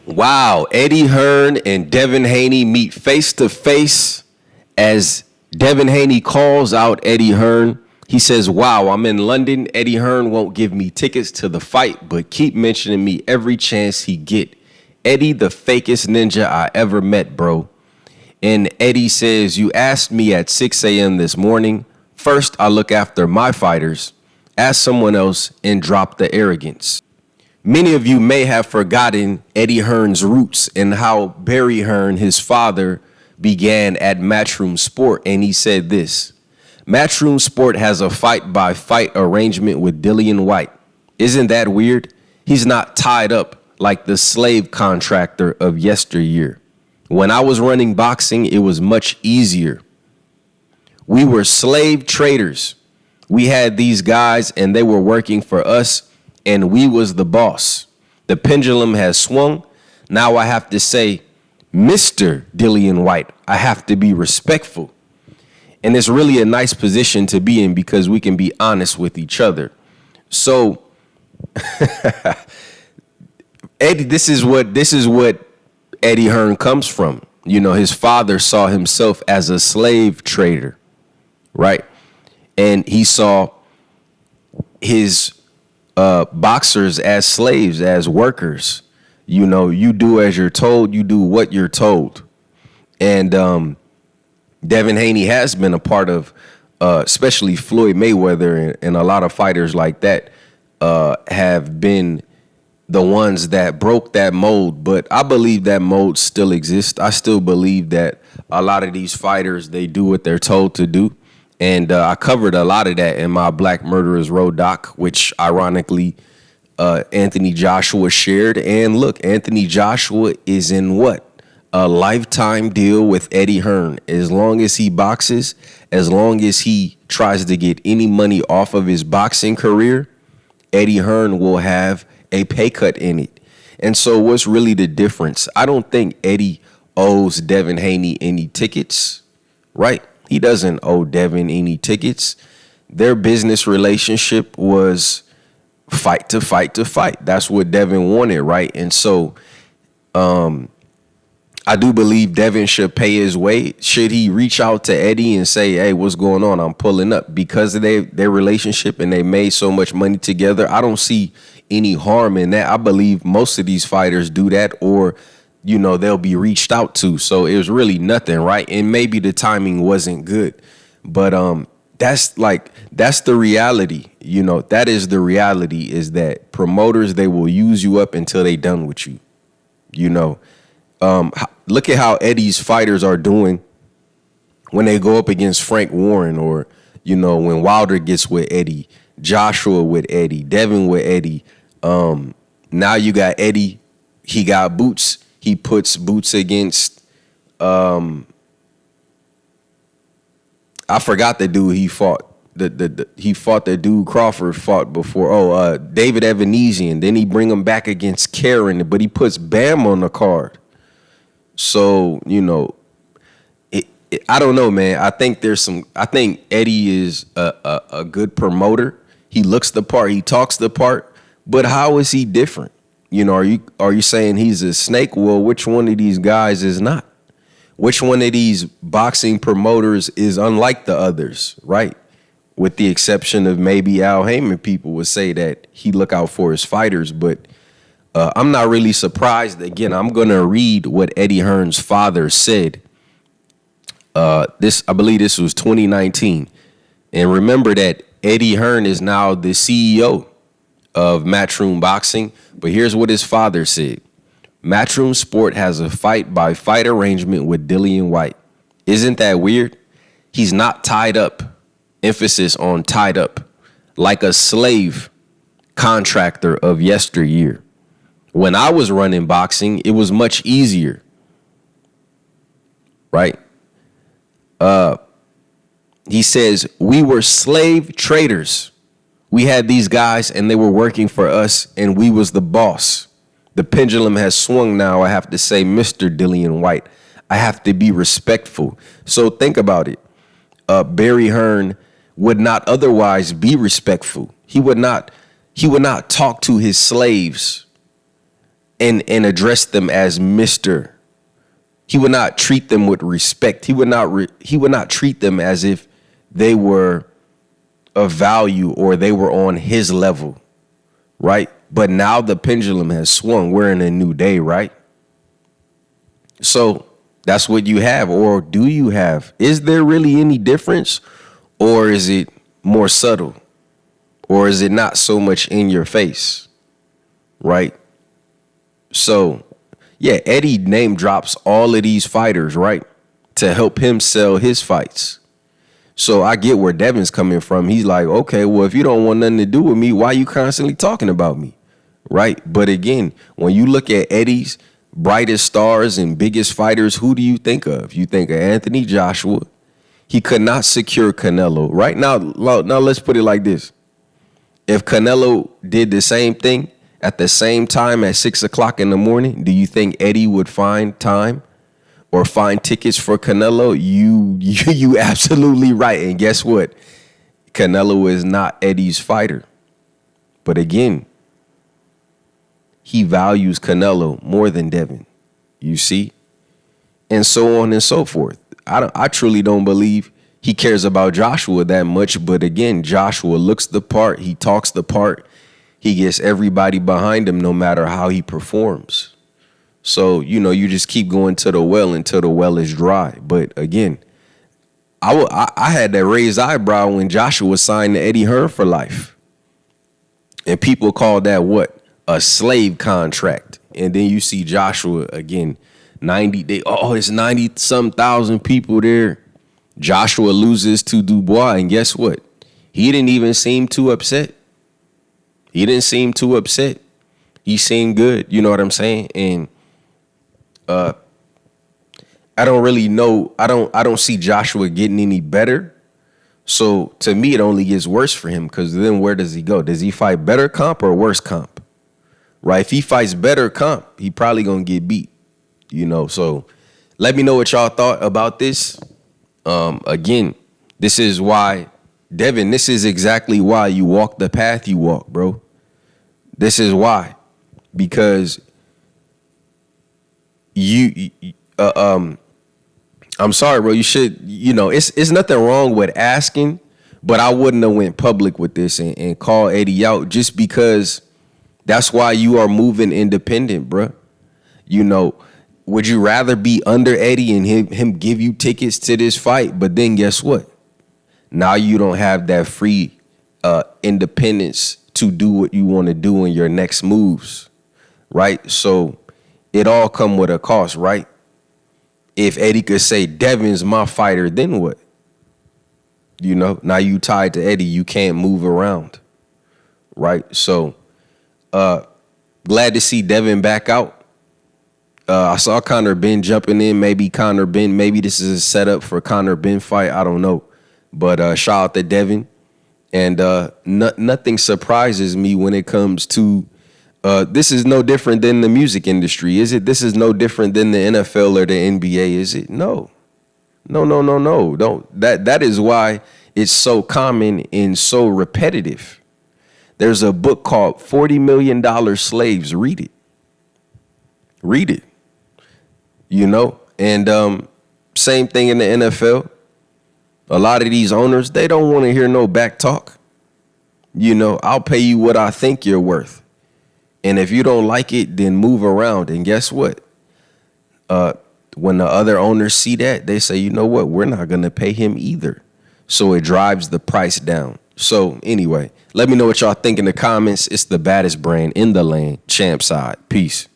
Wow, Eddie Hearn and Devin Haney meet face to face as Devin Haney calls out Eddie Hearn. He says, "Wow, I'm in London. Eddie Hearn won't give me tickets to the fight, but keep mentioning me every chance he get. Eddie, the fakest ninja I ever met, bro." And Eddie says, "You asked me at 6 a.m. this morning. First, I look after my fighters. Ask someone else and drop the arrogance." Many of you may have forgotten Eddie Hearn's roots and how Barry Hearn, his father, began at Matchroom Sport, and he said this: "Matchroom Sport has a fight-by-fight arrangement with Dillian White. Isn't that weird? He's not tied up like the slave contractor of yesteryear. When I was running boxing, it was much easier. We were slave traders. We had these guys, and they were working for us, and we was the boss. The pendulum has swung. Now I have to say, Mr. Dillian White, I have to be respectful." And it's really a nice position to be in because we can be honest with each other. So, Eddie, this is what Eddie Hearn comes from. You know, his father saw himself as a slave trader, right? And he saw his boxers as slaves, as workers. You know, you do as you're told, you do what you're told. And Devin Haney has been a part of, especially Floyd Mayweather and a lot of fighters like that have been the ones that broke that mold. But I believe that mold still exists. I still believe that a lot of these fighters, they do what they're told to do. And I covered a lot of that in my Black Murderers Row doc, which ironically Anthony Joshua shared. And look, Anthony Joshua is in what? A lifetime deal with Eddie Hearn. As long as he boxes, as long as he tries to get any money off of his boxing career, Eddie Hearn will have a pay cut in it. And so what's really the difference? I don't think Eddie owes Devin Haney any tickets, right? He doesn't owe Devin any tickets. Their business relationship was fight to fight to fight. That's what Devin wanted, right? And so I do believe Devin should pay his way. Should he reach out to Eddie and say, "Hey, what's going on? I'm pulling up," because of their relationship and they made so much money together? I don't see any harm in that. I believe most of these fighters do that, or you know, they'll be reached out to. So it was really nothing, right? And maybe the timing wasn't good, but that's the reality. You know, that is the reality, is that promoters, they will use you up until they done with you. You know, look at how Eddie's fighters are doing when they go up against Frank Warren, or, you know, when Wilder gets with Eddie, Joshua with Eddie, Devin with Eddie. Now you got Eddie, he got Boots. He puts Boots against, I forgot the dude he fought. He fought the dude Crawford fought before. David Evanesian. Then he bring him back against Karen, but he puts Bam on the card. So, you know, I don't know, man. I think Eddie is a good promoter. He looks the part. He talks the part. But how is he different? You know, are you saying he's a snake? Well, which one of these guys is not? Which one of these boxing promoters is unlike the others, right? With the exception of maybe Al Heyman, people would say that he look out for his fighters. But I'm not really surprised. Again, I'm going to read what Eddie Hearn's father said. I believe this was 2019. And remember that Eddie Hearn is now the CEO of Matchroom Boxing. But here's what his father said. "Matchroom Sport has a fight-by-fight arrangement with Dillian White. Isn't that weird? He's not tied up," emphasis on tied up, "like a slave contractor of yesteryear. When I was running boxing, it was much easier." Right? He says, "We were slave traders. We had these guys and they were working for us, and we was the boss. The pendulum has swung now. I have to say, Mr. Dillian White, I have to be respectful." So think about it. Barry Hearn would not otherwise be respectful. He would not talk to his slaves and address them as Mr. He would not treat them with respect. He would not treat them as if they were of value or they were on his level, right? But now the pendulum has swung. We're in a new day, right? So that's what you have, or do you have? Is there really any difference, or is it more subtle, or is it not so much in your face, right? So, yeah, Eddie name drops all of these fighters, right, to help him sell his fights. So I get where Devin's coming from. He's like, okay, well, if you don't want nothing to do with me, why are you constantly talking about me, right? But again, when you look at Eddie's brightest stars and biggest fighters, who do you think of? You think of Anthony Joshua. He could not secure Canelo. Right now, let's put it like this. If Canelo did the same thing at the same time at 6 o'clock in the morning, do you think Eddie would find time or find tickets for Canelo? You absolutely right. And guess what? Canelo is not Eddie's fighter. But again, he values Canelo more than Devin, you see? And so on and so forth. I truly don't believe he cares about Joshua that much. But again, Joshua looks the part. He talks the part. He gets everybody behind him no matter how he performs. So, you just keep going to the well until the well is dry. But again, I had that raised eyebrow when Joshua signed to Eddie Hearn for life. And people call that what? A slave contract. And then you see Joshua again, it's 90-some thousand people there. Joshua loses to Dubois, and guess what? He didn't even seem too upset. He seemed good, you know what I'm saying? And I don't really know. I don't see Joshua getting any better. So to me, it only gets worse for him, because then where does he go? Does he fight better comp or worse comp? Right? If he fights better comp, he probably gonna get beat. So let me know what y'all thought about this. Again, this is why, Devin, this is exactly why you walk the path you walk, bro. This is why. Because I'm sorry, bro. You should, it's nothing wrong with asking, but I wouldn't have went public with this and call Eddie out, just because that's why you are moving independent, bro. Would you rather be under Eddie and him give you tickets to this fight? But then guess what? Now you don't have that free independence to do what you want to do in your next moves, right? So it all come with a cost, right? If Eddie could say, Devin's my fighter, then what? Now you tied to Eddie. You can't move around, right? So glad to see Devin back out. I saw Conor Ben jumping in. Maybe this is a setup for Conor Ben fight. I don't know. But shout out to Devin. And nothing surprises me when it comes to this is no different than the music industry, is it? This is no different than the NFL or the NBA, is it? No. Don't. That is why it's so common and so repetitive. There's a book called $40 Million Slaves. Read it. And same thing in the NFL. A lot of these owners, they don't want to hear no back talk. I'll pay you what I think you're worth. And if you don't like it, then move around. And guess what? When the other owners see that, they say, you know what? We're not going to pay him either. So it drives the price down. So anyway, let me know what y'all think in the comments. It's the baddest brand in the land, Champ Side. Peace.